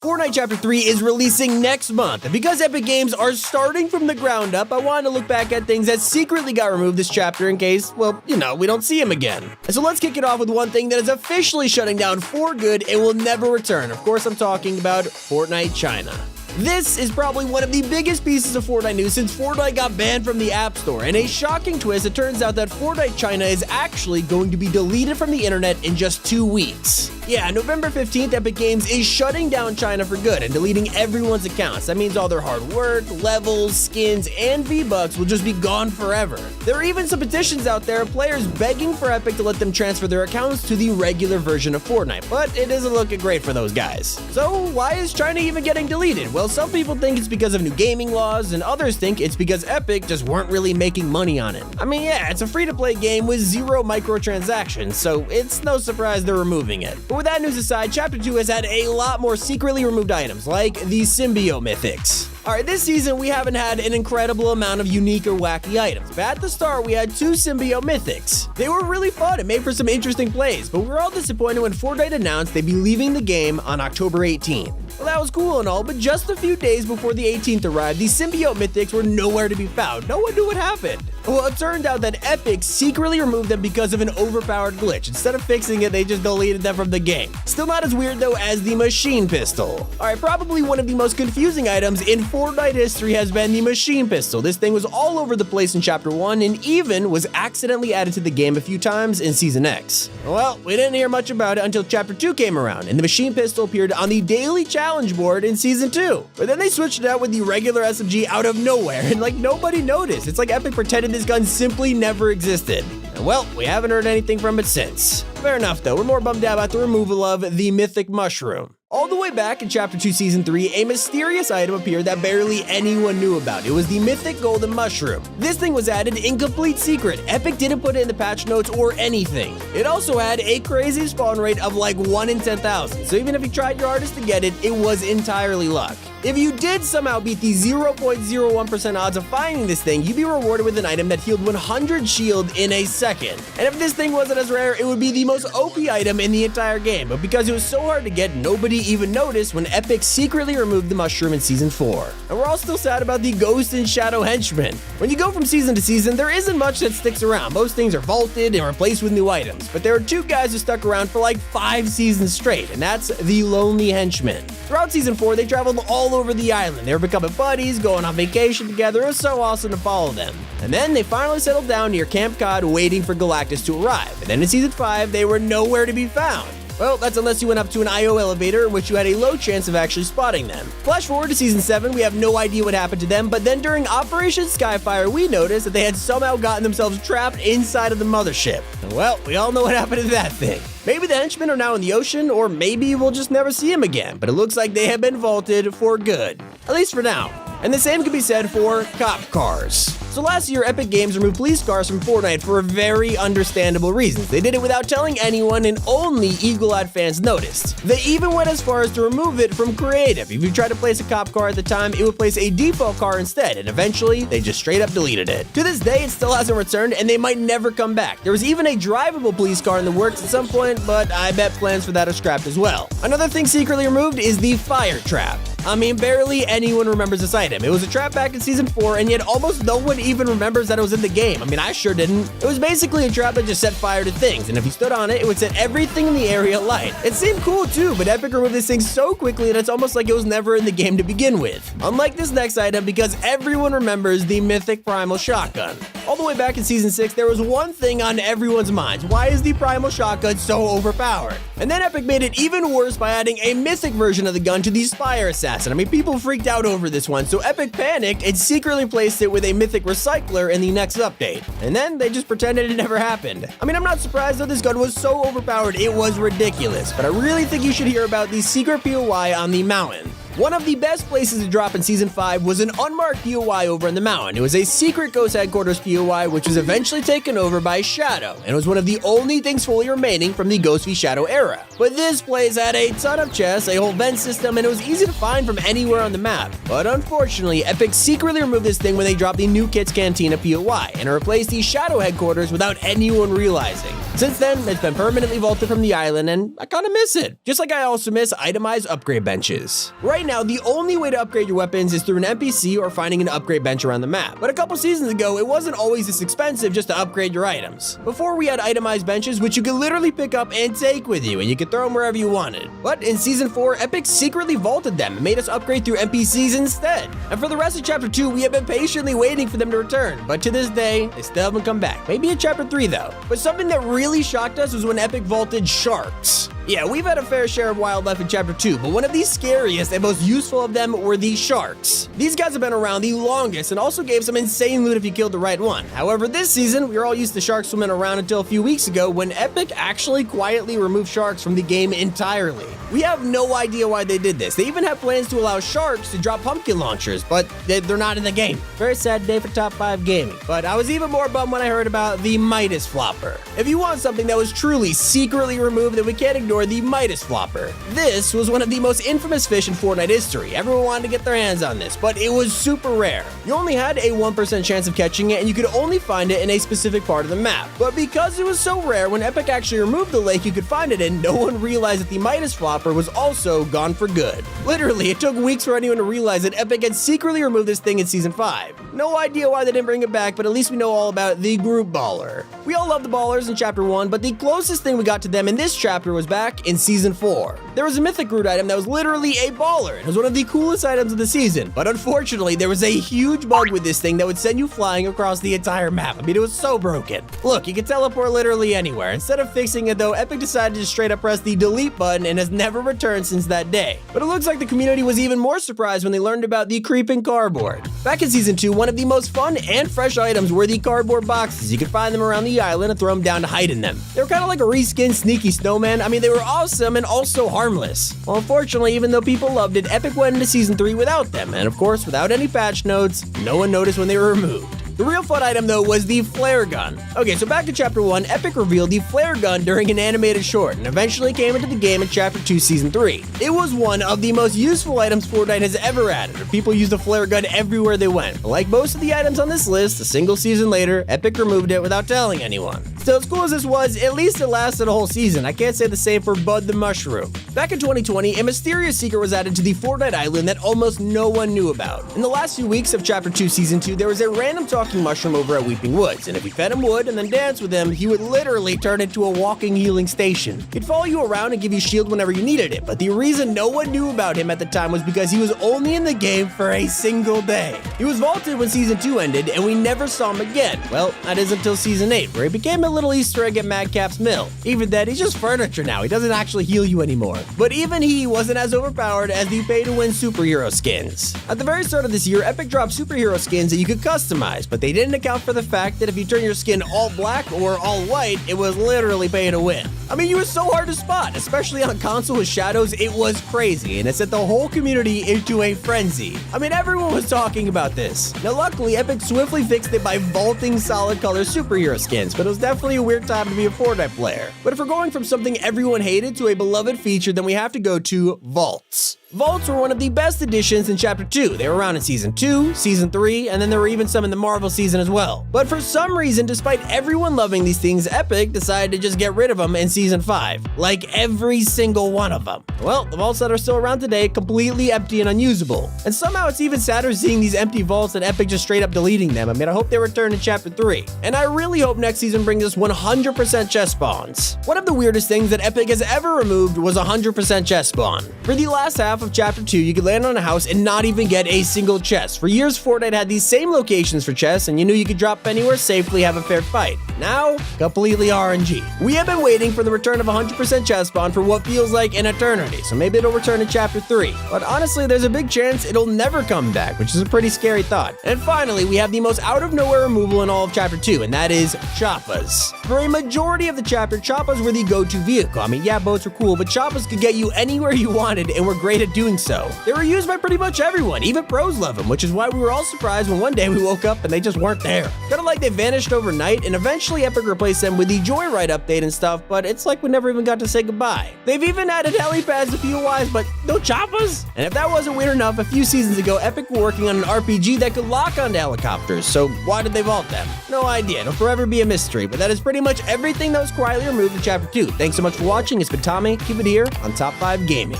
Fortnite Chapter 3 is releasing next month, and because Epic Games are starting from the ground up, I wanted to look back at things that secretly got removed this chapter in case, well, we don't see them again. And so let's kick it off with one thing that is officially shutting down for good and will never return. Of course, I'm talking about Fortnite China. This is probably one of the biggest pieces of Fortnite news since Fortnite got banned from the App Store. And a shocking twist, it turns out that Fortnite China is actually going to be deleted from the internet in just 2 weeks. Yeah, November 15th, Epic Games is shutting down China for good and deleting everyone's accounts. That means all their hard work, levels, skins, and V-Bucks will just be gone forever. There are even some petitions out there, players begging for Epic to let them transfer their accounts to the regular version of Fortnite, but it isn't looking great for those guys. So why is China even getting deleted? Well, some people think it's because of new gaming laws, and others think it's because Epic just weren't really making money on it. I mean, yeah, it's a free-to-play game with 0 microtransactions, so it's no surprise they're removing it. But with that news aside, Chapter 2 has had a lot more secretly removed items, like the Symbiote Mythics. Alright, this season we haven't had an incredible amount of unique or wacky items, but at the start we had 2 Symbiote Mythics. They were really fun and made for some interesting plays, but we were all disappointed when Fortnite announced they'd be leaving the game on October 18th. Well, that was cool and all, but just a few days before the 18th arrived, these Symbiote Mythics were nowhere to be found. No one knew what happened. Well, it turned out that Epic secretly removed them because of an overpowered glitch. Instead of fixing it, they just deleted them from the game. Still not as weird though as the Machine Pistol. Alright, probably one of the most confusing items in Fortnite history has been the Machine Pistol. This thing was all over the place in Chapter 1 and even was accidentally added to the game a few times in Season X. Well, we didn't hear much about it until Chapter 2 came around, and the Machine Pistol appeared on the daily challenge board in Season 2. But then they switched it out with the regular SMG out of nowhere, and nobody noticed. It's like Epic pretended this gun simply never existed. And well, we haven't heard anything from it since. Fair enough though, we're more bummed out about the removal of the Mythic Mushroom. All the way back in Chapter 2 Season 3, a mysterious item appeared that barely anyone knew about. It was the Mythic Golden Mushroom. This thing was added in complete secret. Epic didn't put it in the patch notes or anything. It also had a crazy spawn rate of 1 in 10,000, so even if you tried your hardest to get it, it was entirely luck. If you did somehow beat the 0.01% odds of finding this thing, you'd be rewarded with an item that healed 100 shield in a second. And if this thing wasn't as rare, it would be the most OP item in the entire game. But because it was so hard to get, nobody even noticed when Epic secretly removed the mushroom in Season 4. And we're all still sad about the Ghost and Shadow Henchmen. When you go from season to season, there isn't much that sticks around. Most things are vaulted and replaced with new items. But there are 2 guys who stuck around for 5 seasons straight, and that's the Lonely Henchmen. Throughout Season 4, they traveled all over the island. They were becoming buddies, going on vacation together. It was so awesome to follow them. And then they finally settled down near Camp Cod waiting for Galactus to arrive. And then in Season 5, they were nowhere to be found. Well, that's unless you went up to an IO elevator in which you had a low chance of actually spotting them. Flash forward to Season 7, we have no idea what happened to them, but then during Operation Skyfire, we noticed that they had somehow gotten themselves trapped inside of the mothership. And well, we all know what happened to that thing. Maybe the henchmen are now in the ocean, or maybe we'll just never see them again, but it looks like they have been vaulted for good. At least for now. And the same can be said for cop cars. So last year, Epic Games removed police cars from Fortnite for very understandable reasons. They did it without telling anyone, and only eagle-eyed fans noticed. They even went as far as to remove it from creative. If you tried to place a cop car at the time, it would place a default car instead, and eventually, they just straight up deleted it. To this day, it still hasn't returned, and they might never come back. There was even a drivable police car in the works at some point, but I bet plans for that are scrapped as well. Another thing secretly removed is the fire trap. I mean, barely anyone remembers this item. It was a trap back in Season 4, and yet almost no one even remembers that it was in the game. I mean, I sure didn't. It was basically a trap that just set fire to things, and if you stood on it, it would set everything in the area alight. It seemed cool too, but Epic removed this thing so quickly that it's almost like it was never in the game to begin with. Unlike this next item, because everyone remembers the Mythic Primal Shotgun. All the way back in Season 6, there was one thing on everyone's minds. Why is the Primal Shotgun so overpowered? And then Epic made it even worse by adding a mythic version of the gun to the Spire Assassin. I mean, people freaked out over this one, so Epic panicked and secretly placed it with a mythic recycler in the next update. And then they just pretended it never happened. I mean, I'm not surprised though, this gun was so overpowered, it was ridiculous. But I really think you should hear about the secret POI on the mountain. One of the best places to drop in Season 5 was an unmarked POI over in the mountain. It was a secret Ghost Headquarters POI which was eventually taken over by Shadow, and was one of the only things fully remaining from the Ghost v Shadow era. But this place had a ton of chests, a whole vent system, and it was easy to find from anywhere on the map. But unfortunately, Epic secretly removed this thing when they dropped the New Kids Cantina POI, and replaced the Shadow Headquarters without anyone realizing. Since then, it's been permanently vaulted from the island, and I kinda miss it. Just like I also miss itemized upgrade benches. Right now, the only way to upgrade your weapons is through an NPC or finding an upgrade bench around the map. But a couple seasons ago, it wasn't always this expensive just to upgrade your items. Before, we had itemized benches which you could literally pick up and take with you, and you could throw them wherever you wanted. But in Season 4, Epic secretly vaulted them and made us upgrade through NPCs instead. And for the rest of Chapter 2, we have been patiently waiting for them to return, but to this day, they still haven't come back. Maybe in Chapter 3 though. But something that really shocked us was when Epic vaulted sharks. Yeah, we've had a fair share of wildlife in Chapter 2, but one of the scariest and most useful of them were the sharks. These guys have been around the longest and also gave some insane loot if you killed the right one. However, this season, we were all used to sharks swimming around until a few weeks ago when Epic actually quietly removed sharks from the game entirely. We have no idea why they did this. They even have plans to allow sharks to drop pumpkin launchers, but they're not in the game. Very sad day for Top 5 gaming. But I was even more bummed when I heard about the Midas Flopper. If you want something that was truly secretly removed, then we can't ignore the Midas Flopper. This was one of the most infamous fish in Fortnite history. Everyone wanted to get their hands on this, but it was super rare. You only had a 1% chance of catching it, and you could only find it in a specific part of the map. But because it was so rare, when Epic actually removed the lake you could find it in, no one realized that the Midas Flopper was also gone for good. Literally, it took weeks for anyone to realize that Epic had secretly removed this thing in Season 5. No idea why they didn't bring it back, but at least we know all about the Group Baller. We all love the Ballers in Chapter 1, but the closest thing we got to them in this chapter was back in Season 4. There was a Mythic Root item that was literally a baller. It was one of the coolest items of the season, but unfortunately, there was a huge bug with this thing that would send you flying across the entire map. I mean, it was so broken. Look, you can teleport literally anywhere. Instead of fixing it though, Epic decided to straight up press the delete button and has never returned since that day. But it looks like the community was even more surprised when they learned about the creeping cardboard. Back in Season 2, one of the most fun and fresh items were the cardboard boxes. You could find them around the island and throw them down to hide in them. They were kind of like a reskinned Sneaky Snowman. I mean, they were awesome and also harmless. Well, unfortunately, even though people loved it, Epic went into Season 3 without them, and of course, without any patch notes, no one noticed when they were removed. The real fun item though was the flare gun. Okay, so back to Chapter 1, Epic revealed the flare gun during an animated short and eventually came into the game in Chapter 2 Season 3. It was one of the most useful items Fortnite has ever added. People used the flare gun everywhere they went. But like most of the items on this list, a single season later, Epic removed it without telling anyone. Still, as cool as this was, at least it lasted a whole season. I can't say the same for Bud the Mushroom. Back in 2020, a mysterious secret was added to the Fortnite island that almost no one knew about. In the last few weeks of Chapter 2 Season 2, there was a random talking mushroom over at Weeping Woods, and if you fed him wood and then danced with him, he would literally turn into a walking healing station. He'd follow you around and give you shield whenever you needed it, but the reason no one knew about him at the time was because he was only in the game for a single day. He was vaulted when Season 2 ended, and we never saw him again. Well, that is until Season 8, where he became a little Easter egg at Madcap's Mill. Even then, he's just furniture now. He doesn't actually heal you anymore. But even he wasn't as overpowered as the pay-to-win superhero skins. At the very start of this year, Epic dropped superhero skins that you could customize, but they didn't account for the fact that if you turn your skin all black or all white, it was literally pay to win. I mean, you were so hard to spot, especially on console with shadows. It was crazy, and it sent the whole community into a frenzy. I mean, everyone was talking about this. Now, luckily, Epic swiftly fixed it by vaulting solid color superhero skins, but it was definitely a weird time to be a Fortnite player. But if we're going from something everyone hated to a beloved feature, then we have to go to vaults. Vaults were one of the best additions in Chapter 2. They were around in Season 2, Season 3, and then there were even some in the Marvel season as well. But for some reason, despite everyone loving these things, Epic decided to just get rid of them in Season 5. Like every single one of them. Well, the vaults that are still around today, completely empty and unusable. And somehow it's even sadder seeing these empty vaults and Epic just straight up deleting them. I mean, I hope they return in Chapter 3. And I really hope next season brings us 100% chest spawns. One of the weirdest things that Epic has ever removed was 100% chest spawn. For the last half of Chapter 2, you could land on a house and not even get a single chest. For years, Fortnite had these same locations for chests, and you knew you could drop anywhere safely, have a fair fight. Now, completely RNG. We have been waiting for the return of 100% chest spawn for what feels like an eternity, so maybe it'll return in Chapter 3. But honestly, there's a big chance it'll never come back, which is a pretty scary thought. And finally, we have the most out-of-nowhere removal in all of Chapter 2, and that is choppas. For a majority of the chapter, choppas were the go-to vehicle. I mean, yeah, boats were cool, but choppas could get you anywhere you wanted and were great at keep doing so. They were used by pretty much everyone, even pros love them, which is why we were all surprised when one day we woke up and they just weren't there. Kinda like they vanished overnight, and eventually Epic replaced them with the Joyride update and stuff, but it's like we never even got to say goodbye. They've even added helipads a few wise, but no choppas? And if that wasn't weird enough, a few seasons ago, Epic were working on an RPG that could lock onto helicopters, so why did they vault them? No idea, it'll forever be a mystery, but that is pretty much everything that was quietly removed in Chapter 2. Thanks so much for watching, it's been Tommy, keep it here on Top 5 Gaming.